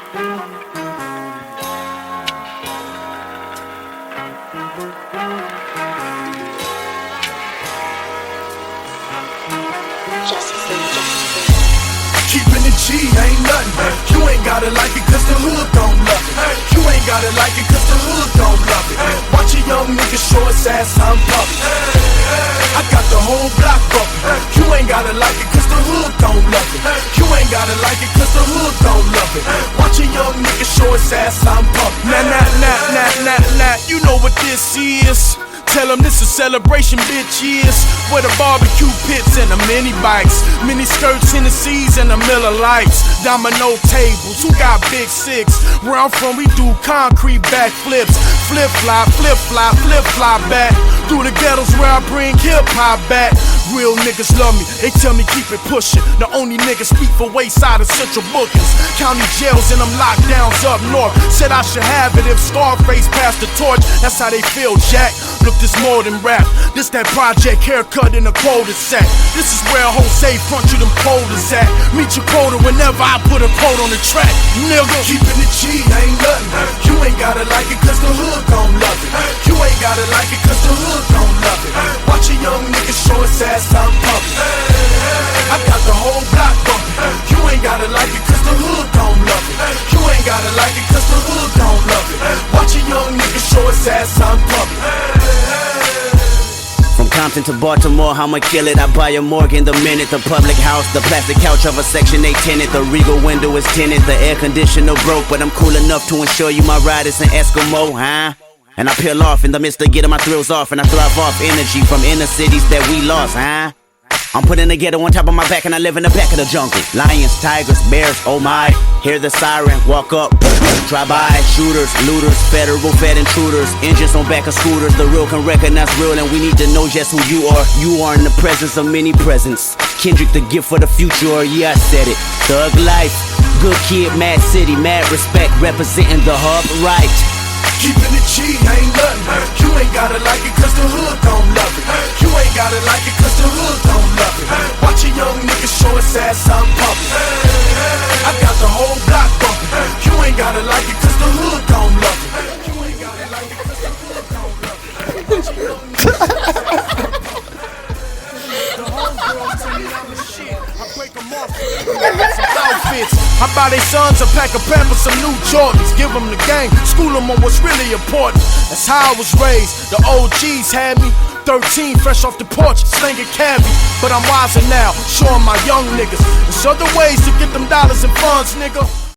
Keeping it G ain't nothing. You ain't gotta like it cause the hood don't love it. You ain't gotta like it cause the hood don't love it. Watch a young nigga show his ass I'm pumping. I got the whole block bumping. You ain't gotta like it cause the hood don't love it. You ain't gotta like it cause the hood don't love it. Watch a young nigga show his ass I'm pumping. Nah, you know what this is. Tell them this is celebration, bitch, yes. Where the barbecue pits and the mini bikes, mini skirts, Hennessy's and the Miller Lights, domino tables, who got big six? Where I'm from, we do concrete backflips, flip fly back. Through the ghettos where I bring hip-hop back. Real niggas love me, they tell me keep it pushing. The only niggas speak for Wayside and Central Bookings. County jails and them lockdowns up north. Said I should have it if Scarface passed the torch. That's how they feel, Jack. Look, this more than rap. This that project haircut in a quota sack. This is where Jose front you them quotas at. Meet your quota whenever I put a quote on the track, nigga. Keeping it G ain't nothing. You ain't gotta like it cause the hood don't love it. You ain't gotta like it cause the hood don't love it. Watch a young nigga show his ass I'm pumping. I got the whole block bumping. You ain't gotta like it cause the hood don't love it. You ain't gotta like it cause the hood don't love it. Watch a young nigga show his ass I'm pumping. From Compton to Baltimore, I'ma kill it. I buy a Morgan the minute. The public house, the plastic couch of a Section 8 tenant. The Regal window is tinted. The air conditioner broke, but I'm cool enough to ensure you my ride is an Eskimo, huh? And I peel off in the midst of getting my thrills off, and I thrive off energy from inner cities that we lost, huh? I'm putting the ghetto on top of my back and I live in the back of the jungle. Lions, tigers, bears, oh my. Hear the siren, walk up, drive by. Shooters, looters, federal fed intruders. Engines on back of scooters, the real can recognize real. And we need to know just who you are. You are in the presence of many presents. Kendrick the gift for the future, or yeah, I said it. Thug life, good kid, mad city, mad respect. Representing the hub right. Keeping it G ain't nothing. You ain't gotta like it cause the hood don't love it. You ain't gotta like it cause the hood don't love it. Watch a young nigga show his ass I'm pumping. I got the whole block bumping. You ain't gotta like it cause the hood don't love it. You ain't gotta like it cause the hood don't love it. Watch a young nigga the homegirls tell me I'm the shit. I break them off some outfits. I buy they sons a pack of Pampers, some new Jordans. Give them the game, school them on what's really important. That's how I was raised. The OGs had me 13, fresh off the porch, slinging cabbie. But I'm wiser now, showing my young niggas there's other ways to get them dollars and funds, nigga.